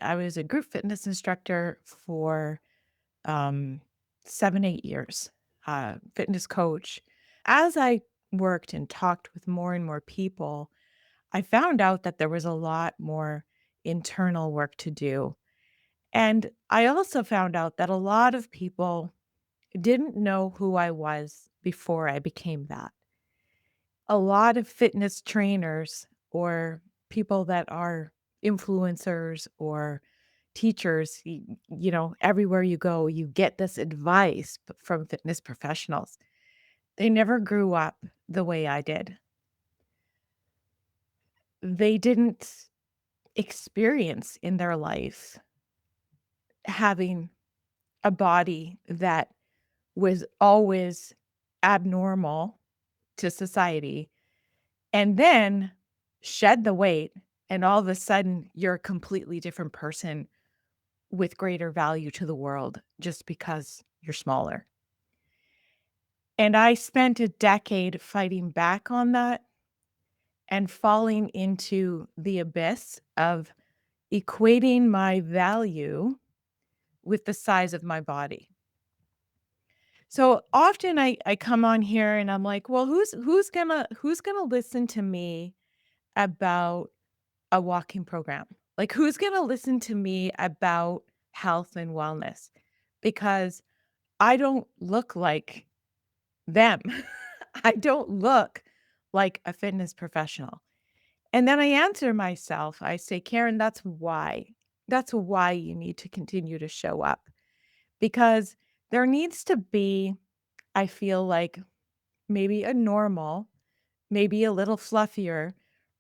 I was a group fitness instructor for um, 7, 8 years, fitness coach. As I worked and talked with more and more people, I found out that there was a lot more internal work to do. And I also found out that a lot of people didn't know who I was before I became that. A lot of fitness trainers or people that are influencers or teachers, everywhere you go, you get this advice from fitness professionals. They never grew up the way I did. They didn't experience in their life having a body that was always abnormal to society and then shed the weight, and all of a sudden you're a completely different person with greater value to the world just because you're smaller. And I spent a decade fighting back on that and falling into the abyss of equating my value with the size of my body. So often I come on here and I'm like, well, who's gonna listen to me about a walking program? Like, who's gonna listen to me about health and wellness? Because I don't look like them. I don't look like a fitness professional. And then I answer myself, I say, Karen, that's why. That's why you need to continue to show up because there needs to be, I feel like, maybe a normal, maybe a little fluffier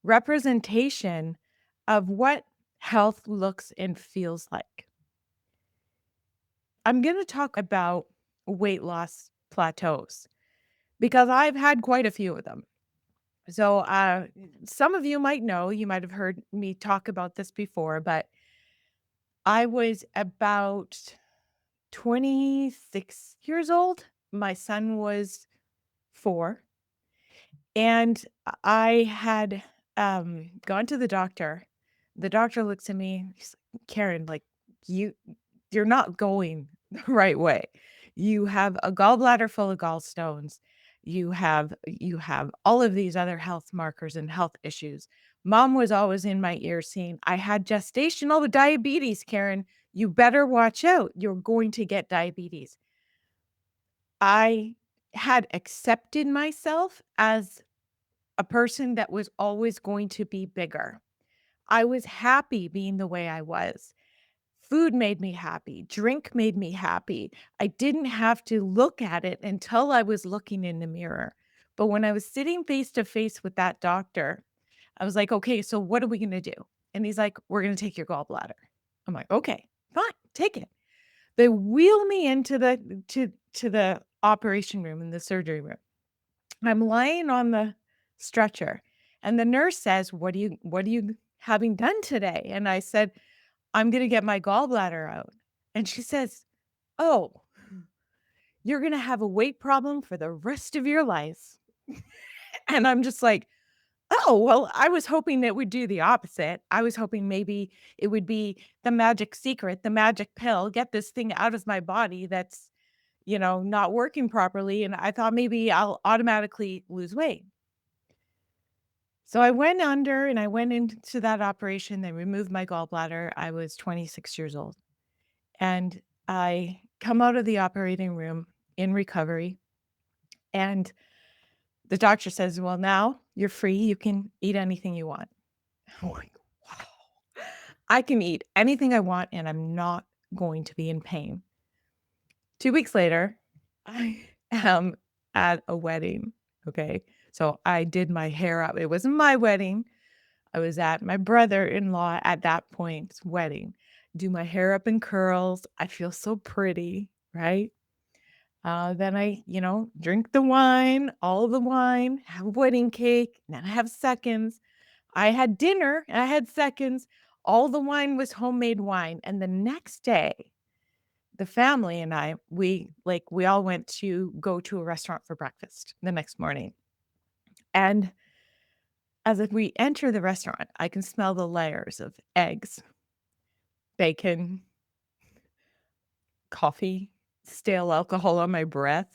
representation of what health looks and feels like. I'm going to talk about weight loss plateaus because I've had quite a few of them. So, some of you might know, you might have heard me talk about this before, but I was about 26 years old. My son was 4, and I had gone to the doctor. The doctor looks at me, he's like, Karen, like, you, you're not going the right way. You have a gallbladder full of gallstones. You have all of these other health markers and health issues. Mom was always in my ear saying, I had gestational diabetes, Karen. You better watch out. You're going to get diabetes. I had accepted myself as a person that was always going to be bigger. I was happy being the way I was. Food made me happy. Drink made me happy. I didn't have to look at it until I was looking in the mirror. But when I was sitting face to face with that doctor, I was like, okay, so what are we going to do? And he's like, we're going to take your gallbladder. I'm like, okay, fine, take it. They wheel me into the operation room in the surgery room. I'm lying on the stretcher and the nurse says, what are you having done today? And I said, I'm gonna get my gallbladder out. And she says, "Oh, you're gonna have a weight problem for the rest of your life." And I'm just like, "Oh, well, I was hoping it would do the opposite. I was hoping maybe it would be the magic secret, the magic pill, get this thing out of my body that's, not working properly, and I thought maybe I'll automatically lose weight." So I went under and I went into that operation. They removed my gallbladder. I was 26 years old. And I come out of the operating room in recovery, and the doctor says, "Well, now you're free. You can eat anything you want." I'm like, "Wow. I can eat anything I want, and I'm not going to be in pain." 2 weeks later, I am at a wedding, okay? So I did my hair up. It wasn't my wedding. I was at my brother-in-law at that point's wedding. Do my hair up in curls. I feel so pretty, right? Then I, drink the wine, all of the wine, have wedding cake, and then I have seconds. I had dinner and I had seconds. All the wine was homemade wine. And the next day, the family and I, we all went to go to a restaurant for breakfast the next morning. And as if we enter the restaurant, I can smell the layers of eggs, bacon, coffee, stale alcohol on my breath,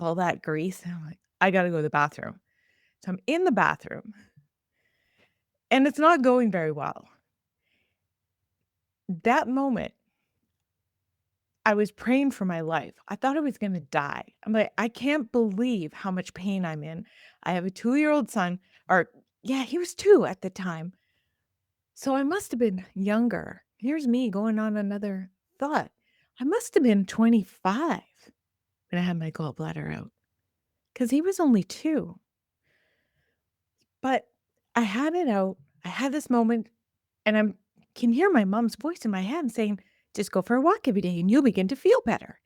all that grease. And I'm like, I gotta go to the bathroom. So I'm in the bathroom and it's not going very well. That moment, I was praying for my life. I thought I was gonna die. I'm like, I can't believe how much pain I'm in. I have a 2-year-old son, or yeah, he was 2 at the time. So I must have been younger. Here's me going on another thought. I must have been 25 when I had my gallbladder out because he was only 2. But I had it out. I had this moment, and I can hear my mom's voice in my head saying, just go for a walk every day and you'll begin to feel better.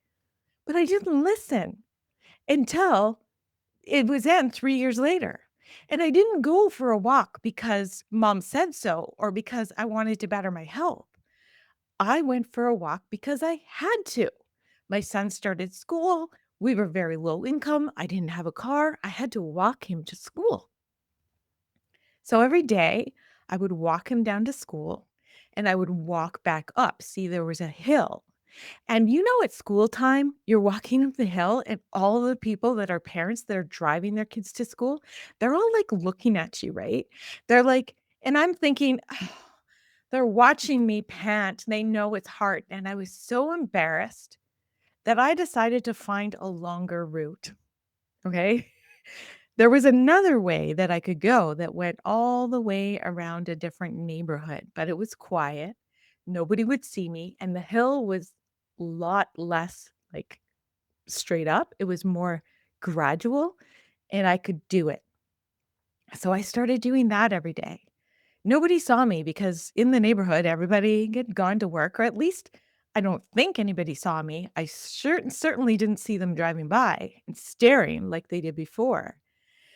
But I didn't listen until it was then 3 years later. And I didn't go for a walk because mom said so or because I wanted to better my health. I went for a walk because I had to. My son started school. We were very low income. I didn't have a car. I had to walk him to school. So every day I would walk him down to school and I would walk back up. See, there was a hill. And at school time, you're walking up the hill and all the people that are parents that are driving their kids to school, they're all like looking at you, right? They're like, and I'm thinking, they're watching me pant. They know it's hard. And I was so embarrassed that I decided to find a longer route. Okay. There was another way that I could go that went all the way around a different neighborhood, but it was quiet. Nobody would see me. And the hill was a lot less like straight up. It was more gradual and I could do it. So I started doing that every day. Nobody saw me because in the neighborhood, everybody had gone to work, or at least I don't think anybody saw me. I certainly didn't see them driving by and staring like they did before.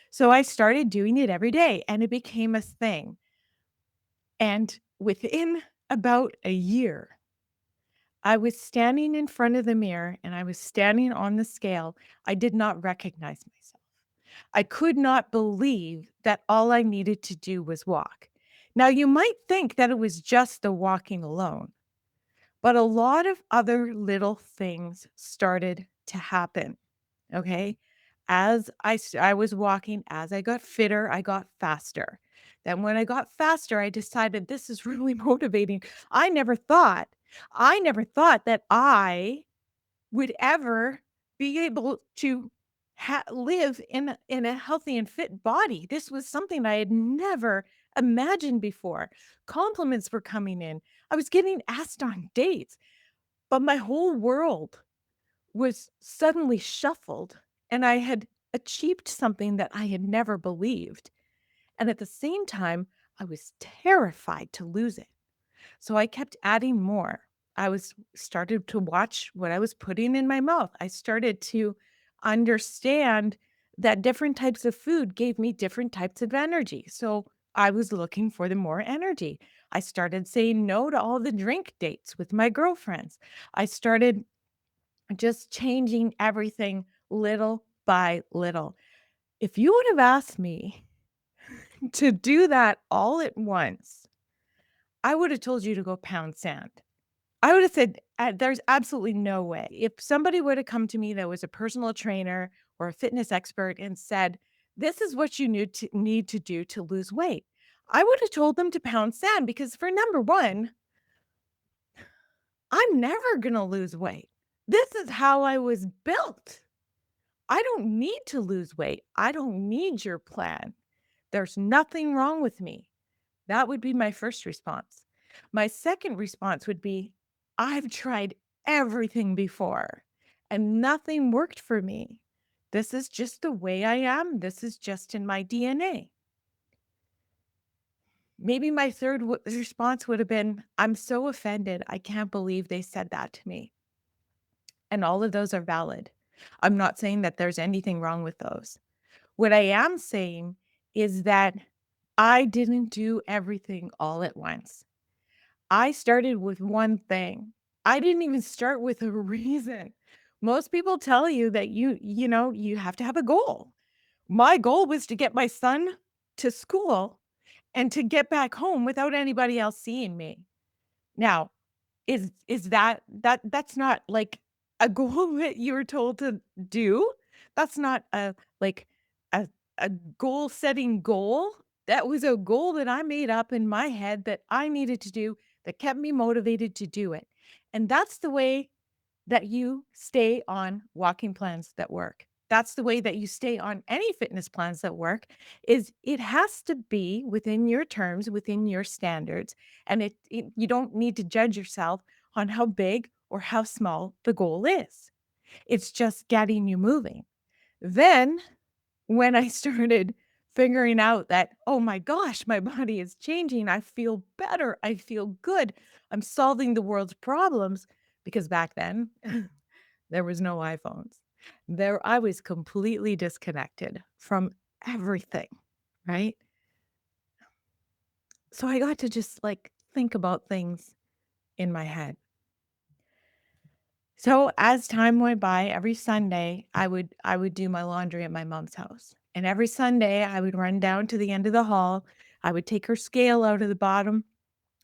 So I started doing it every day and it became a thing. And within about a year, I was standing in front of the mirror and I was standing on the scale. I did not recognize myself. I could not believe that all I needed to do was walk. Now, you might think that it was just the walking alone, but a lot of other little things started to happen. Okay. I was walking, as I got fitter, I got faster. Then when I got faster, I decided this is really motivating. I never thought, I never thought that I would ever be able to live in a healthy and fit body. This was something I had never imagined before. Compliments were coming in. I was getting asked on dates, but my whole world was suddenly shuffled and I had achieved something that I had never believed. And at the same time, I was terrified to lose it. So I kept adding more. I was started to watch what I was putting in my mouth. I started to understand that different types of food gave me different types of energy. So I was looking for the more energy. I started saying no to all the drink dates with my girlfriends. I started just changing everything little by little. If you would have asked me to do that all at once, I would have told you to go pound sand. I would have said, there's absolutely no way. If somebody would have come to me that was a personal trainer or a fitness expert and said, this is what you need to do to lose weight, I would have told them to pound sand because for number one, I'm never going to lose weight. This is how I was built. I don't need to lose weight. I don't need your plan. There's nothing wrong with me. That would be my first response. My second response would be, I've tried everything before and nothing worked for me. This is just the way I am. This is just in my DNA. Maybe my third response would have been, I'm so offended. I can't believe they said that to me. And all of those are valid. I'm not saying that there's anything wrong with those. What I am saying is that I didn't do everything all at once. I started with one thing. I didn't even start with a reason. Most people tell you that you have to have a goal. My goal was to get my son to school and to get back home without anybody else seeing me. Now, is that's not like a goal that you were told to do? That's not like a a goal setting goal. That was a goal that I made up in my head that I needed to do that kept me motivated to do it. And that's the way that you stay on walking plans that work. That's the way that you stay on any fitness plans that work is it has to be within your terms, within your standards, and you don't need to judge yourself on how big or how small the goal is. It's just getting you moving. Then when I started figuring out that, oh my gosh, my body is changing, I feel better, I feel good, I'm solving the world's problems because back then there was no iPhones. There I was completely disconnected from everything, right? So I got to just, like, think about things in my head. So as time went by, every Sunday, I would do my laundry at my mom's house, and every Sunday, I would run down to the end of the hall, I would take her scale out of the bottom.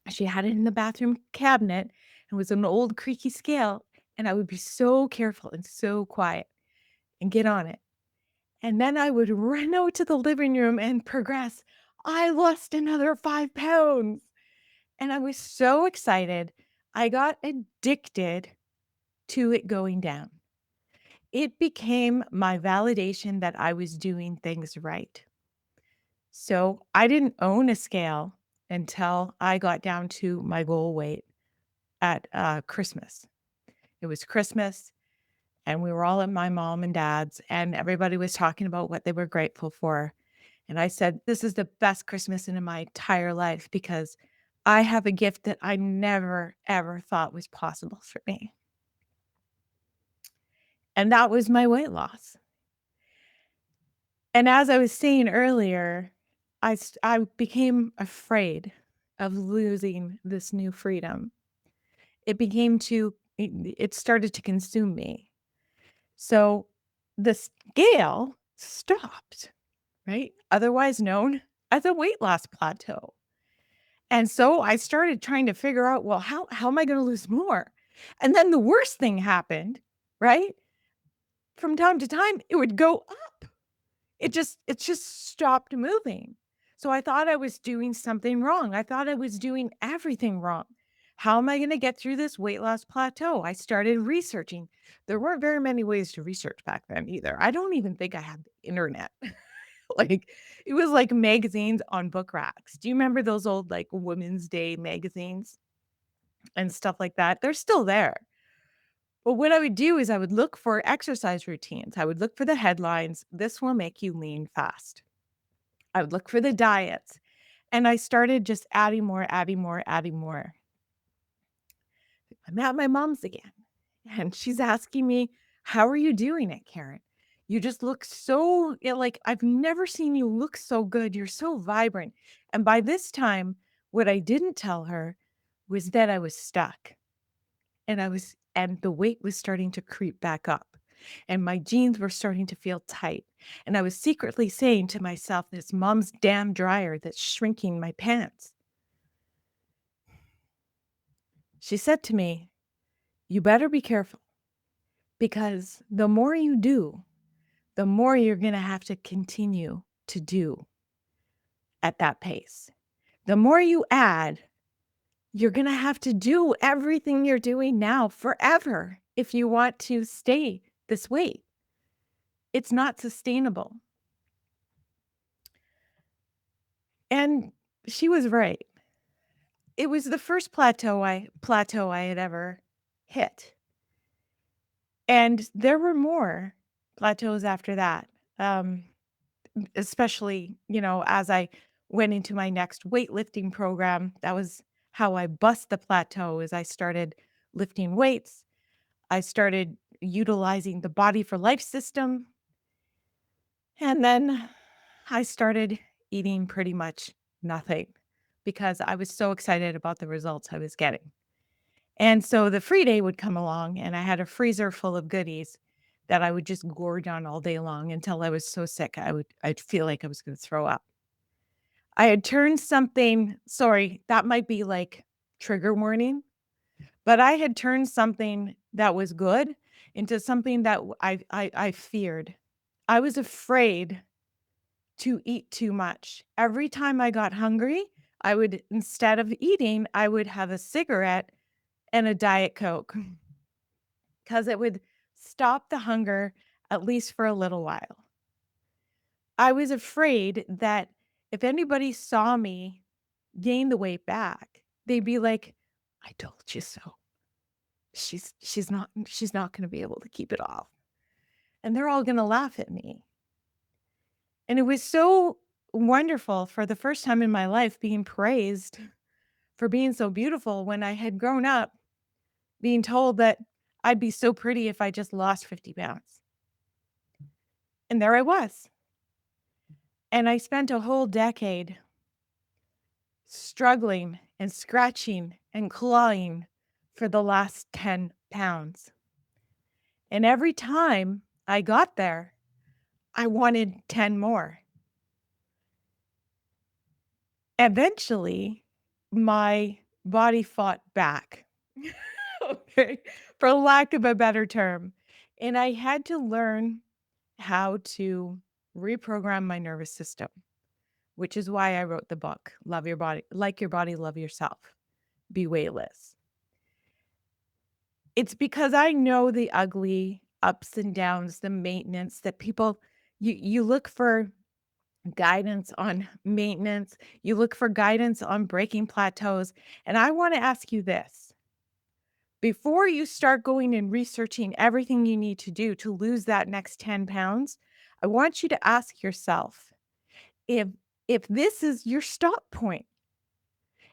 She had it in the bathroom cabinet. It was an old creaky scale, and I would be so careful and so quiet and get on it. And then I would run out to the living room and progress. I lost another 5 pounds, and I was so excited. I got addicted to it going down. It became my validation that I was doing things right. So, I didn't own a scale until I got down to my goal weight at, Christmas. It was Christmas, and we were all at my mom and dad's, and everybody was talking about what they were grateful for. And I said, "This is the best Christmas in my entire life because I have a gift that I never, ever thought was possible for me." And that was my weight loss. And as I was saying earlier, I became afraid of losing this new freedom. It became too it started to consume me. So the scale stopped, right? Otherwise known as a weight loss plateau. And so I started trying to figure out, well, how am I gonna lose more? And then the worst thing happened, right? From time to time, it would go up. It just stopped moving. So I thought I was doing something wrong. I thought I was doing everything wrong. How am I gonna get through this weight loss plateau? I started researching. There weren't very many ways to research back then either. I don't even think I had the internet. Like, it was like magazines on book racks. Do you remember those old, like, Women's Day magazines and stuff like that? They're still there. But what I would do is I would look for exercise routines. I would look for the headlines, "This will make you lean fast." I would look for the diets, and I started just adding more, adding more, adding more. I'm at my mom's again, and she's asking me, "How are you doing it, Karen? You just look so like, I've never seen you look so good. You're so vibrant." And by this time, what I didn't tell her was that I was stuck, and the weight was starting to creep back up, and my jeans were starting to feel tight, and I was secretly saying to myself, "This mom's damn dryer that's shrinking my pants." She said to me, "You better be careful because the more you do, the more you're gonna have to continue to do at that pace. The more you add, you're gonna have to do everything you're doing now forever if you want to stay this weight. It's not sustainable." And she was right. It was the first plateau I had ever hit, and there were more plateaus after that, especially, as I went into my next weightlifting program. That was how I bust the plateau is I started lifting weights. I started utilizing the Body for Life system, and then I started eating pretty much nothing because I was so excited about the results I was getting. And so the free day would come along, and I had a freezer full of goodies that I would just gorge on all day long until I was so sick I'd feel like I was gonna throw up. I had turned something sorry, that might be like trigger warning, but I had turned something that was good into something that I feared. I was afraid to eat too much. Every time I got hungry, I would instead of eating, I would have a cigarette and a Diet Coke because it would stop the hunger at least for a little while. I was afraid that if anybody saw me gain the weight back, they'd be like, "I told you so. She's not gonna be able to keep it off." And they're all gonna laugh at me. And it was so wonderful for the first time in my life being praised for being so beautiful when I had grown up being told that I'd be so pretty if I just lost 50 pounds. And there I was. And I spent a whole decade struggling and scratching and clawing for the last 10 pounds. And every time I got there, I wanted 10 more. Eventually, my body fought back, okay, for lack of a better term. And I had to learn how to reprogram my nervous system, which is why I wrote the book, Love Your Body, Like Your Body, Love Yourself, Be Weightless. It's because I know the ugly ups and downs, the maintenance that people you look for guidance on maintenance, you look for guidance on breaking plateaus, and I wanna ask you this. Before you start going and researching everything you need to do to lose that next 10 pounds, I want you to ask yourself if if this is your stop point,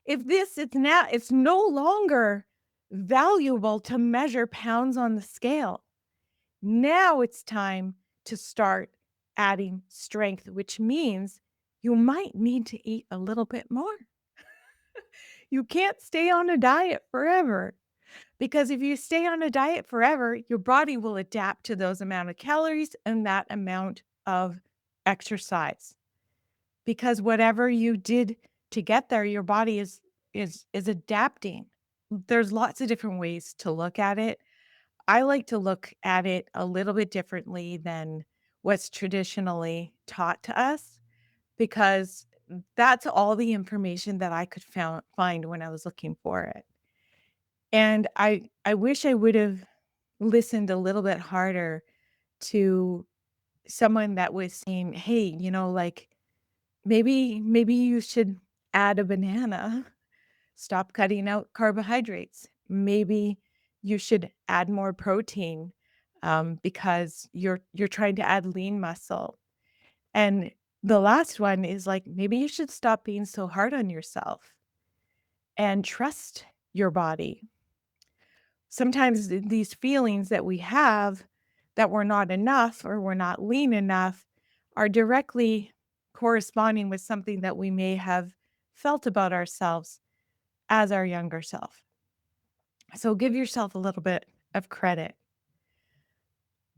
if this is now it's no longer valuable to measure pounds on the scale. Now it's time to start adding strength, which means you might need to eat a little bit more. You can't stay on a diet forever because if you stay on a diet forever, your body will adapt to those amount of calories and that amount of exercise. Because whatever you did to get there, your body is adapting. There's lots of different ways to look at it. I like to look at it a little bit differently than what's traditionally taught to us because that's all the information that I could find when I was looking for it. And I wish I would have listened a little bit harder to someone that was saying, "Hey, like maybe you should add a banana. Stop cutting out carbohydrates. Maybe you should add more protein, because you're trying to add lean muscle." And the last one is like, maybe you should stop being so hard on yourself and trust your body. Sometimes these feelings that we have that we're not enough or we're not lean enough are directly corresponding with something that we may have felt about ourselves as our younger self. So give yourself a little bit of credit.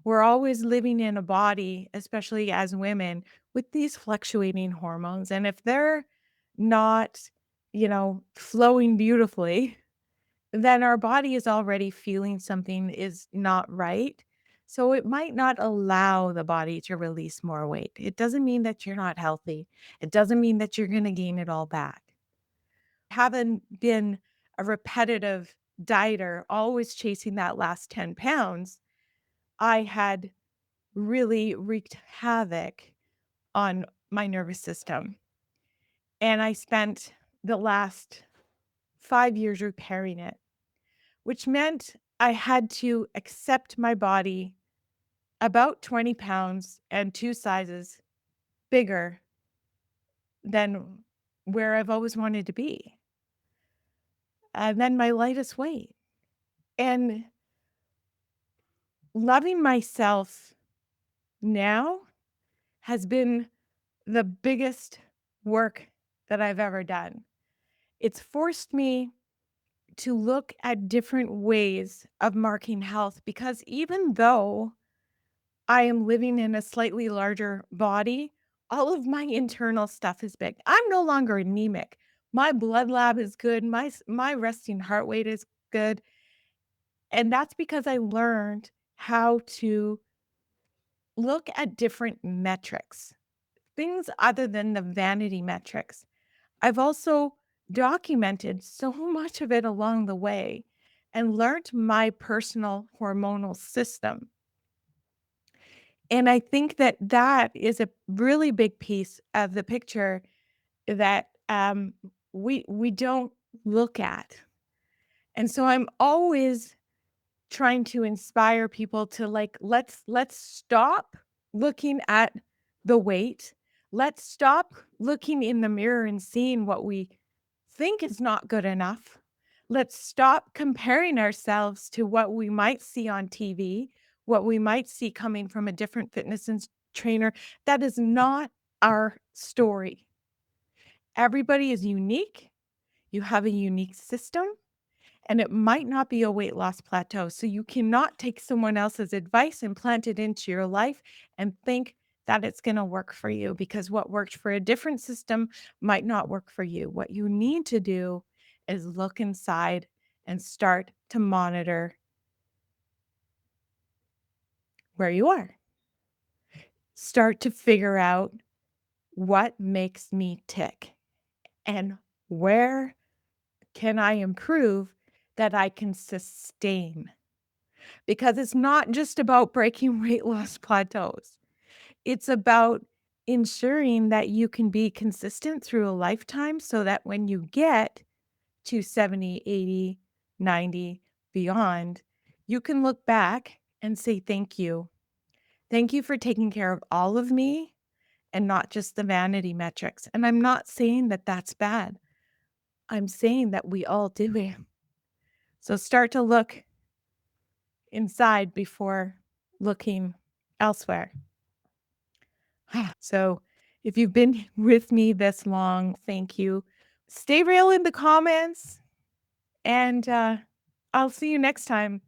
We're always living in a body, especially as women, with these fluctuating hormones. And if they're not, flowing beautifully, then our body is already feeling something is not right. So it might not allow the body to release more weight. It doesn't mean that you're not healthy. It doesn't mean that you're going to gain it all back. Haven't been a repetitive dieter, always chasing that last 10 pounds, I had really wreaked havoc on my nervous system. And I spent the last 5 years repairing it, which meant I had to accept my body about 20 pounds and two sizes bigger than where I've always wanted to be. And then my lightest weight. And loving myself now has been the biggest work that I've ever done. It's forced me to look at different ways of marking health because even though I am living in a slightly larger body, all of my internal stuff is big. I'm no longer anemic, My blood lab is good, my resting heart rate is good, and that's because I learned how to look at different metrics, things other than the vanity metrics. I've also documented so much of it along the way and learned my personal hormonal system. And I think that that is a really big piece of the picture that we don't look at. And so I'm always trying to inspire people to like let's stop looking at the weight. Let's stop looking in the mirror and seeing what we think is not good enough. Let's stop comparing ourselves to what we might see on TV, what we might see coming from a different trainer. That is not our story. Everybody is unique. You have a unique system and it might not be a weight loss plateau. So you cannot take someone else's advice and plant it into your life and think that it's going to work for you because what worked for a different system might not work for you. What you need to do is look inside and start to monitor where you are. Start to figure out what makes me tick and where can I improve that I can sustain. Because it's not just about breaking weight loss plateaus. It's about ensuring that you can be consistent through a lifetime so that when you get to 70, 80, 90, beyond, you can look back and say, thank you. Thank you for taking care of all of me and not just the vanity metrics. And I'm not saying that that's bad. I'm saying that we all do it. So start to look inside before looking elsewhere. So, if you've been with me this long, thank you. Stay real in the comments, and I'll see you next time.